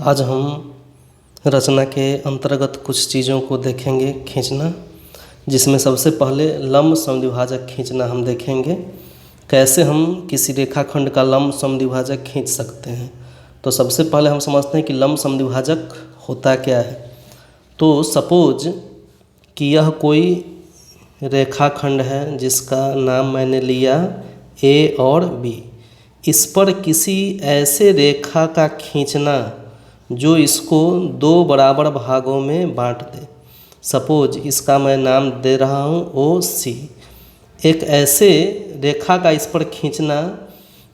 आज हम रचना के अंतर्गत कुछ चीज़ों को देखेंगे खींचना, जिसमें सबसे पहले लंब समद्विभाजक खींचना हम देखेंगे। कैसे हम किसी रेखाखंड का लंब समद्विभाजक खींच सकते हैं। तो सबसे पहले हम समझते हैं कि लंब समद्विभाजक होता क्या है। तो सपोज कि यह कोई रेखाखंड है जिसका नाम मैंने लिया ए और बी। इस पर किसी ऐसे रेखा का खींचना जो इसको दो बराबर भागों में बांट दे। सपोज इसका मैं नाम दे रहा हूँ ओ सी। एक ऐसे रेखा का इस पर खींचना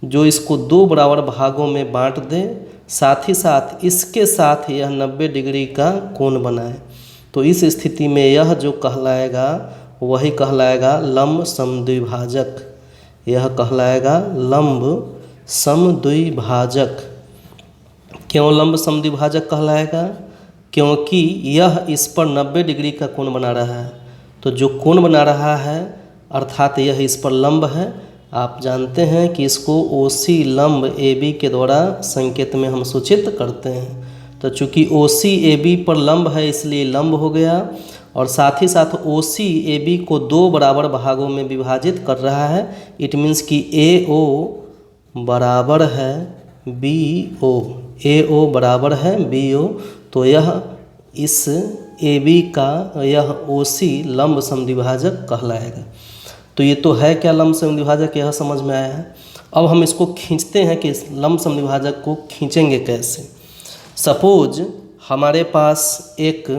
जो इसको दो बराबर भागों में बांट दे, साथ ही साथ इसके साथ यह 90 डिग्री का कोण बनाए। तो इस स्थिति में यह जो कहलाएगा वही कहलाएगा लंब समद्विभाजक। यह कहलाएगा लंब समद्विभाजक। क्यों लंब समद्विभाजक कहलाएगा? क्योंकि यह इस पर 90 डिग्री का कोण बना रहा है। तो जो कोण बना रहा है अर्थात यह इस पर लंब है। आप जानते हैं कि इसको OC लंब AB के द्वारा संकेत में हम सूचित करते हैं। तो चूँकि OC AB पर लंब है इसलिए लंब हो गया, और साथ ही साथ OC AB को दो बराबर भागों में विभाजित कर रहा है। इट मीन्स कि AO बराबर है BO। AO बराबर है BO। तो यह इस AB का यह OC लंब समद्विभाजक कहलाएगा। तो ये तो है क्या लंब समद्विभाजक, यह समझ में आया है। अब हम इसको खींचते हैं कि इस लंब समद्विभाजक को खींचेंगे कैसे। सपोज हमारे पास एक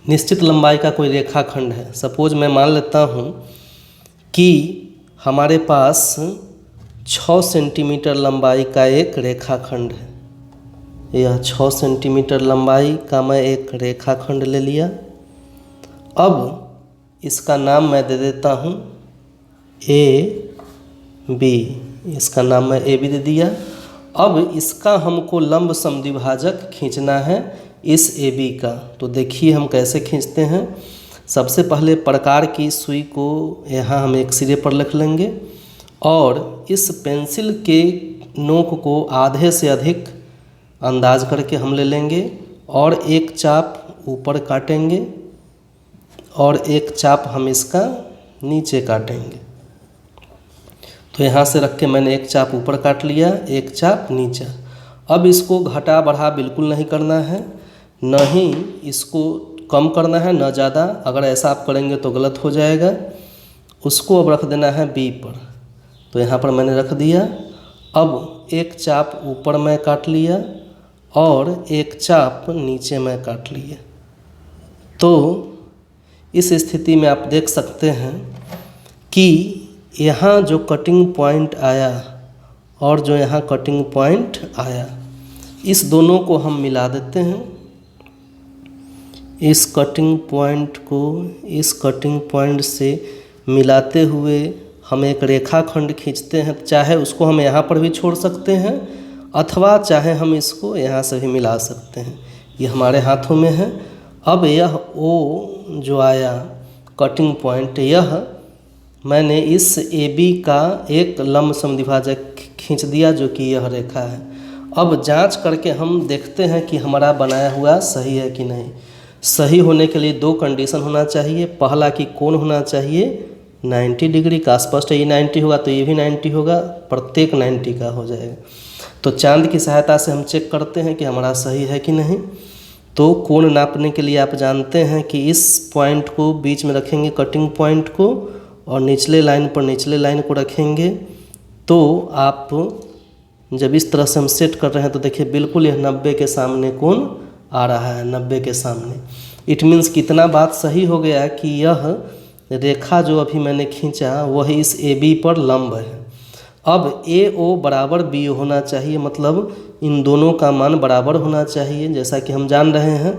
निश्चित लंबाई का कोई रेखाखंड है। सपोज मैं मान लेता हूँ कि हमारे पास 6 सेंटीमीटर लंबाई का एक रेखाखंड है। यह 6 सेंटीमीटर लंबाई का मैं एक रेखाखंड ले लिया। अब इसका नाम मैं दे देता हूँ AB। इसका नाम मैं AB दे दिया। अब इसका हमको लंब समद्विभाजक खींचना है इस AB का। तो देखिए हम कैसे खींचते हैं। सबसे पहले प्रकार की सुई को यहाँ हम एक सिरे पर रख लेंगे और इस पेंसिल के नोक को आधे से अधिक अंदाज करके हम ले लेंगे और एक चाप ऊपर काटेंगे और एक चाप हम इसका नीचे काटेंगे। तो यहाँ से रख के मैंने एक चाप ऊपर काट लिया, एक चाप नीचे। अब इसको घटा बढ़ा बिल्कुल नहीं करना है, न ही इसको कम करना है न ज़्यादा। अगर ऐसा आप करेंगे तो गलत हो जाएगा। उसको अब रख देना है B पर। तो यहाँ पर मैंने रख दिया। अब एक चाप ऊपर मैं काट लिया और एक चाप नीचे मैं काट लिया। तो इस स्थिति में आप देख सकते हैं कि यहाँ जो कटिंग पॉइंट आया और जो यहाँ कटिंग पॉइंट आया, इस दोनों को हम मिला देते हैं। इस कटिंग पॉइंट को इस कटिंग पॉइंट से मिलाते हुए हम एक रेखाखंड खींचते हैं। चाहे उसको हम यहाँ पर भी छोड़ सकते हैं अथवा चाहे हम इसको यहाँ से भी मिला सकते हैं। ये हमारे हाथों में है। अब यह O जो आया कटिंग पॉइंट, यह मैंने इस AB का एक लंब समद्विभाजक खींच दिया जो कि यह रेखा है। अब जांच करके हम देखते हैं कि हमारा बनाया हुआ सही है कि नहीं। सही होने के लिए दो कंडीशन होना चाहिए। पहला कि कोण होना चाहिए 90 डिग्री का। स्पष्ट है ये 90 होगा तो ये भी 90 होगा, प्रत्येक 90 का हो जाएगा। तो चांद की सहायता से हम चेक करते हैं कि हमारा सही है कि नहीं। तो कोण नापने के लिए आप जानते हैं कि इस पॉइंट को बीच में रखेंगे कटिंग पॉइंट को, और निचले लाइन पर निचले लाइन को रखेंगे। तो आप जब इस तरह से हम सेट कर रहे हैं तो देखिए बिल्कुल यह 90 के सामने कोण आ रहा है, 90 के सामने। इट मीन्स कितना बात सही हो गया कि यह रेखा जो अभी मैंने खींचा वह इस AB पर लंब है। अब AO बराबर BO होना चाहिए, मतलब इन दोनों का मान बराबर होना चाहिए। जैसा कि हम जान रहे हैं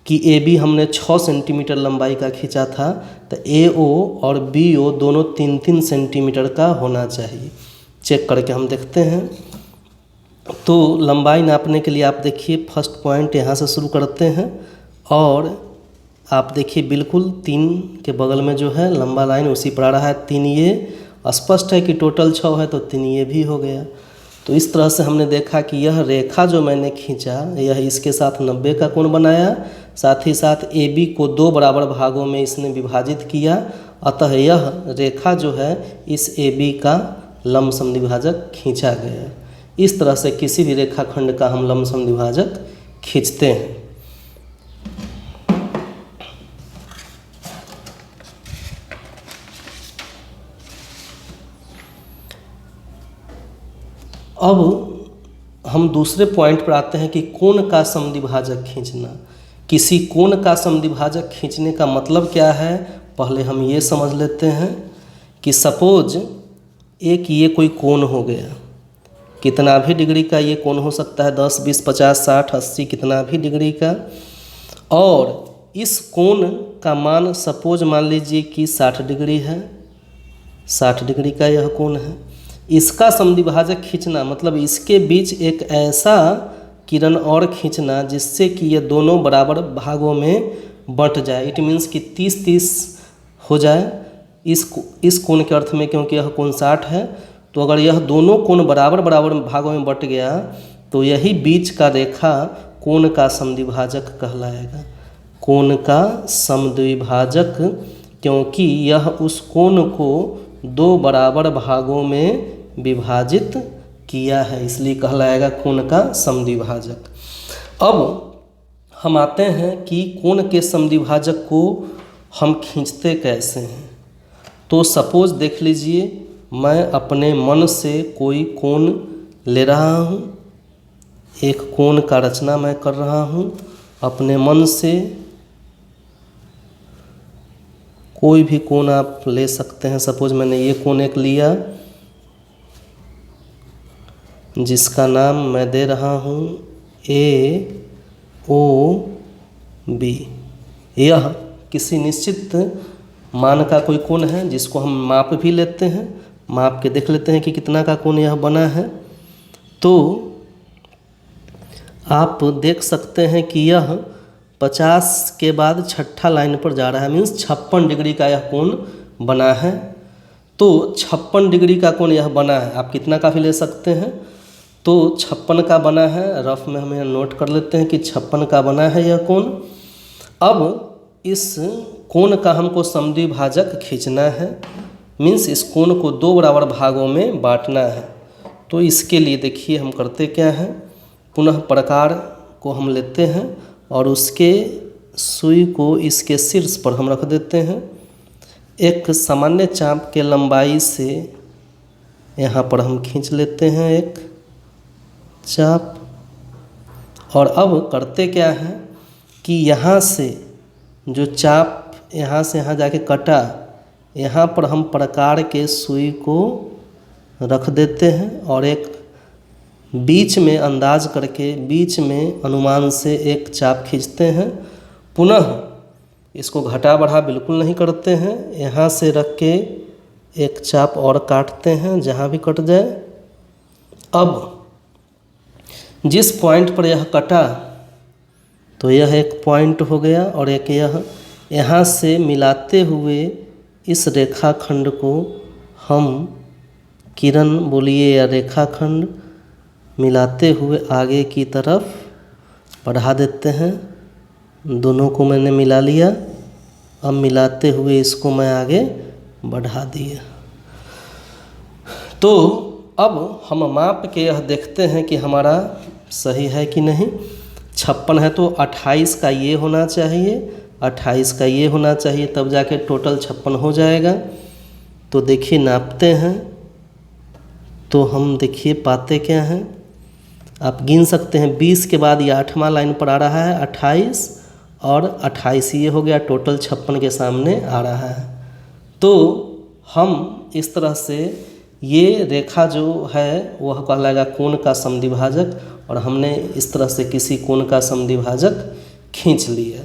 कि AB हमने 6 सेंटीमीटर लंबाई का खींचा था, तो AO और BO दोनों 3-3 सेंटीमीटर का होना चाहिए। चेक करके हम देखते हैं। तो लंबाई नापने के लिए आप देखिए फर्स्ट पॉइंट यहाँ से शुरू करते हैं और आप देखिए बिल्कुल 3 के बगल में जो है लंबा लाइन उसी पर आ रहा है। 3 ये स्पष्ट है कि टोटल 6 है तो 3 ये भी हो गया। तो इस तरह से हमने देखा कि यह रेखा जो मैंने खींचा यह इसके साथ 90 का कोण बनाया, साथ ही साथ AB को 2 बराबर भागों में इसने विभाजित किया, अतः यह रेखा जो है इस AB का लंब समद्विभाजक खींचा गया। इस तरह से किसी भी रेखाखंड का हम लंब समद्विभाजक खींचते हैं। अब हम दूसरे पॉइंट पर आते हैं कि कोण का समद्विभाजक खींचना। किसी कोण का समद्विभाजक खींचने का मतलब क्या है, पहले हम ये समझ लेते हैं कि सपोज एक ये कोई कोण हो गया, कितना भी डिग्री का ये कोण हो सकता है, 10, 20, 50, 60, 80 कितना भी डिग्री का, और इस कोण का मान सपोज मान लीजिए कि 60 डिग्री है, 60 डिग्री का यह कोण है। इसका समद्विभाजक खींचना मतलब इसके बीच एक ऐसा किरण और खींचना जिससे कि ये दोनों बराबर भागों में बंट जाए। इट मीन्स कि 30-30 हो जाए इस कोण के अर्थ में, क्योंकि यह कोण 60 है। तो अगर यह दोनों कोण बराबर बराबर भागों में बंट गया तो यही बीच का रेखा कोण का समद्विभाजक कहलाएगा। कोण का समद्विभाजक, क्योंकि यह उस कोण को 2 बराबर भागों में विभाजित किया है, इसलिए कहलाएगा कोण का समद्विभाजक। अब हम आते हैं कि कोण के समद्विभाजक को हम खींचते कैसे हैं। तो सपोज देख लीजिए, मैं अपने मन से कोई कोण ले रहा हूँ, एक कोण का रचना मैं कर रहा हूँ अपने मन से। कोई भी कोण आप ले सकते हैं। सपोज मैंने ये कोण एक लिया जिसका नाम मैं दे रहा हूँ AOB। यह किसी निश्चित मान का कोई कोण है जिसको हम माप भी लेते हैं, माप के देख लेते हैं कि कितना का कोण यह बना है। तो आप देख सकते हैं कि यह 50 के बाद छठा लाइन पर जा रहा है, मीन्स 56 डिग्री का यह कोण बना है। तो 56 डिग्री का कोण यह बना है, आप कितना का भी ले सकते हैं। तो 56 का बना है, रफ में हम यहाँ नोट कर लेते हैं कि 56 का बना है यह कोण। अब इस कोण का हमको समद्विभाजक खींचना है, मीन्स इस कोण को 2 बराबर भागों में बांटना है। तो इसके लिए देखिए हम करते क्या हैं, पुनः प्रकार को हम लेते हैं और उसके सुई को इसके शीर्ष पर हम रख देते हैं। एक सामान्य चाप के लंबाई से यहाँ पर हम खींच लेते हैं एक चाप। और अब करते क्या है कि यहाँ से जो चाप यहाँ से यहाँ जाके कटा, यहाँ पर हम प्रकार के सुई को रख देते हैं और एक बीच में अंदाज करके बीच में अनुमान से एक चाप खींचते हैं। पुनः इसको घटा बढ़ा बिल्कुल नहीं करते हैं, यहाँ से रख के एक चाप और काटते हैं जहाँ भी कट जाए। अब जिस पॉइंट पर यह कटा तो यह एक पॉइंट हो गया और एक यह, यहाँ से मिलाते हुए इस रेखाखंड को हम किरण बोलिए या रेखाखंड मिलाते हुए आगे की तरफ बढ़ा देते हैं। दोनों को मैंने मिला लिया, अब मिलाते हुए इसको मैं आगे बढ़ा दिया। तो अब हम माप के यह देखते हैं कि हमारा सही है कि नहीं। 56 है तो 28 का ये होना चाहिए, 28 का ये होना चाहिए, तब जाके टोटल 56 हो जाएगा। तो देखिए नापते हैं तो हम देखिए पाते क्या हैं, आप गिन सकते हैं 20 के बाद ये 8वां लाइन पर आ रहा है 28 और 28 ये हो गया, टोटल 56 के सामने आ रहा है। तो हम इस तरह से ये रेखा जो है वह कहलाएगा कोण का समद्विभाजक और हमने इस तरह से किसी कोण का समद्विभाजक खींच लिया।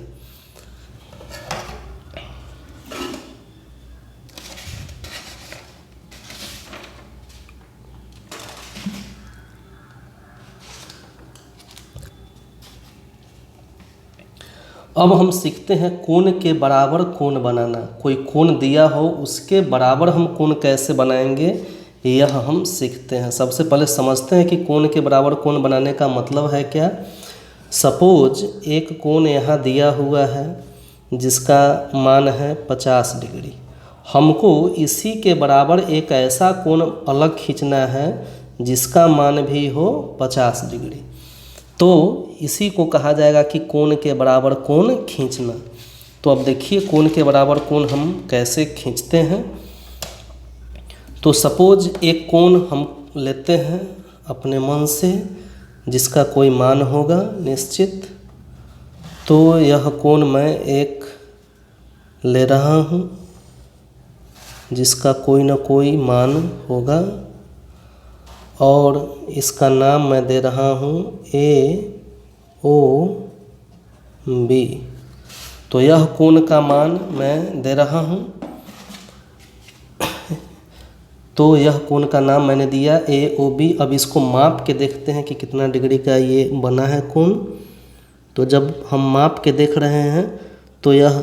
अब हम सीखते हैं कोण के बराबर कोण बनाना। कोई कोण दिया हो उसके बराबर हम कोण कैसे बनाएंगे यह हम सीखते हैं। सबसे पहले समझते हैं कि कोण के बराबर कोण बनाने का मतलब है क्या। सपोज एक कोण यहाँ दिया हुआ है जिसका मान है 50 डिग्री। हमको इसी के बराबर एक ऐसा कोण अलग खींचना है जिसका मान भी हो 50 डिग्री। तो इसी को कहा जाएगा कि कोण के बराबर कोण खींचना। तो अब देखिए कोण के बराबर कोण हम कैसे खींचते हैं। तो सपोज एक कोण हम लेते हैं अपने मन से जिसका कोई मान होगा निश्चित। तो यह कोण मैं एक ले रहा हूँ जिसका कोई ना कोई मान होगा और इसका नाम मैं दे रहा हूँ AOB। तो यह कोण का मान मैं दे रहा हूँ। तो यह कोण का नाम मैंने दिया AOB। अब इसको माप के देखते हैं कि कितना डिग्री का ये बना है कोण। तो जब हम माप के देख रहे हैं तो यह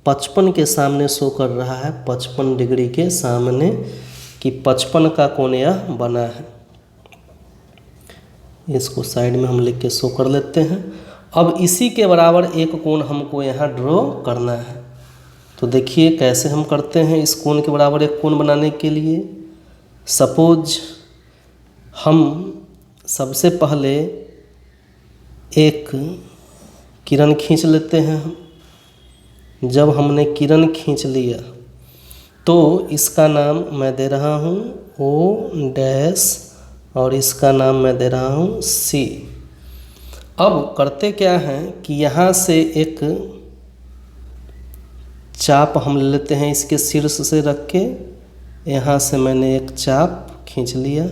55 के सामने शो कर रहा है, 55 डिग्री के सामने कि 55 का कोण यह बना है। इसको साइड में हम लिख के शो कर लेते हैं। अब इसी के बराबर एक कोण हमको यहाँ ड्रॉ करना है। तो देखिए कैसे हम करते हैं इस कोण के बराबर एक कोण बनाने के लिए। सपोज हम सबसे पहले एक किरण खींच लेते हैं। जब हमने किरण खींच लिया तो इसका नाम मैं दे रहा हूँ O' और इसका नाम मैं दे रहा हूँ C। अब करते क्या हैं कि यहाँ से एक चाप हम ले लेते हैं इसके शीर्ष से रख के। यहाँ से मैंने एक चाप खींच लिया।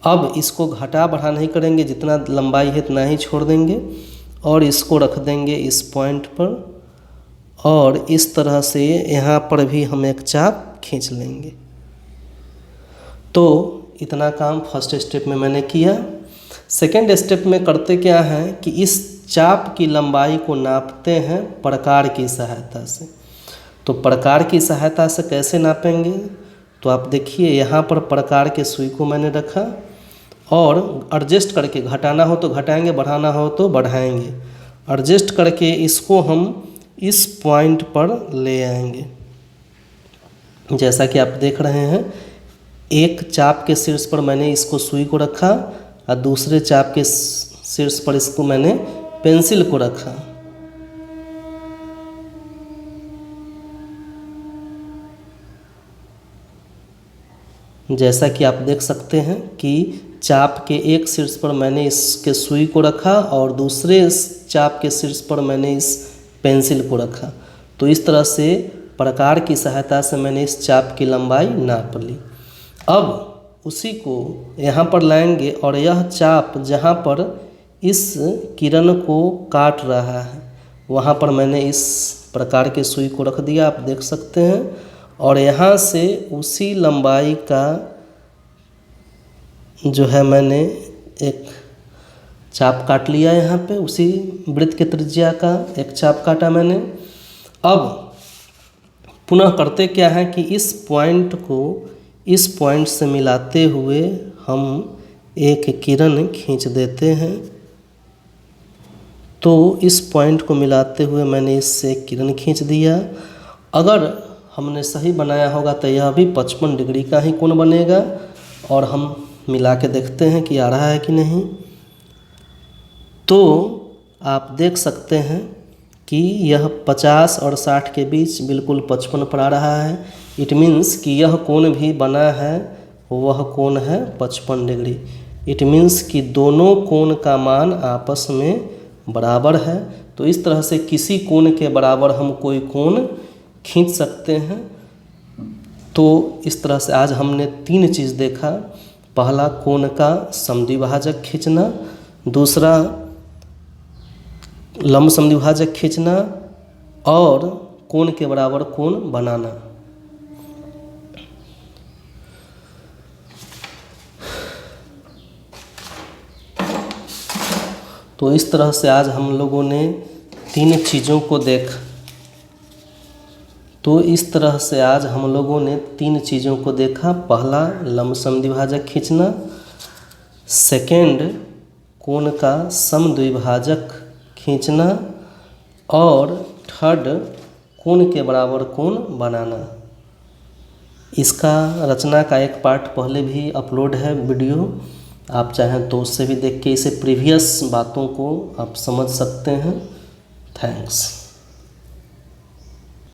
अब इसको घटा बढ़ा नहीं करेंगे, जितना लंबाई है इतना ही छोड़ देंगे और इसको रख देंगे इस पॉइंट पर। और इस तरह से यहाँ पर भी हम एक चाप खींच लेंगे। तो इतना काम फर्स्ट स्टेप में मैंने किया। सेकेंड स्टेप में करते क्या है कि इस चाप की लंबाई को नापते हैं प्रकार की सहायता से। तो प्रकार की सहायता से कैसे नापेंगे। तो आप देखिए यहाँ पर प्रकार के सुई को मैंने रखा और एडजस्ट करके, घटाना हो तो घटाएंगे, बढ़ाना हो तो बढ़ाएंगे। एडजस्ट करके इसको हम इस पॉइंट पर ले आएंगे। जैसा कि आप देख रहे हैं, एक चाप के शीर्ष पर मैंने इसको सुई को रखा और दूसरे चाप के शीर्ष पर इसको मैंने पेंसिल को रखा। जैसा कि आप देख सकते हैं कि चाप के एक शीर्ष पर मैंने इसके सुई को रखा और दूसरे चाप के शीर्ष पर मैंने इस पेंसिल को रखा। तो इस तरह से प्रकार की सहायता से मैंने इस चाप की लंबाई नाप ली। अब उसी को यहाँ पर लाएंगे और यह चाप जहाँ पर इस किरण को काट रहा है वहाँ पर मैंने इस प्रकार के सुई को रख दिया, आप देख सकते हैं। और यहाँ से उसी लंबाई का जो है मैंने एक चाप काट लिया। यहाँ पे उसी वृत्त के त्रिज्या का एक चाप काटा मैंने। अब पुनः करते क्या है कि इस पॉइंट को इस पॉइंट से मिलाते हुए हम एक किरण खींच देते हैं। तो इस पॉइंट को मिलाते हुए मैंने इससे एक किरण खींच दिया। अगर हमने सही बनाया होगा तो यह भी 55 डिग्री का ही कोण बनेगा। और हम मिला के देखते हैं कि आ रहा है कि नहीं। तो आप देख सकते हैं कि यह 50 और 60 के बीच बिल्कुल 55 पर आ रहा है। इट मीन्स कि यह कोण भी बना है, वह कोण है 55 डिग्री। इट मीन्स कि दोनों कोण का मान आपस में बराबर है। तो इस तरह से किसी कोण के बराबर हम कोई कोण खींच सकते हैं। तो इस तरह से आज हमने 3 चीज़ देखा। पहला कोण का समद्विभाजक खींचना, दूसरा लंब समद्विभाजक खींचना और कोण के बराबर कोण बनाना। तो इस तरह से आज हम लोगों ने 3 चीज़ों को देखा। तो इस तरह से आज हम लोगों ने 3 चीज़ों को देखा। पहला, लंबसम द्विभाजक खींचना। सेकेंड, कोण का समद्विभाजक खींचना। और थर्ड, कोण के बराबर कोण बनाना। इसका रचना का एक पार्ट पहले भी अपलोड है वीडियो, आप चाहें तो उससे भी देख के इसे प्रीवियस बातों को आप समझ सकते हैं। थैंक्स।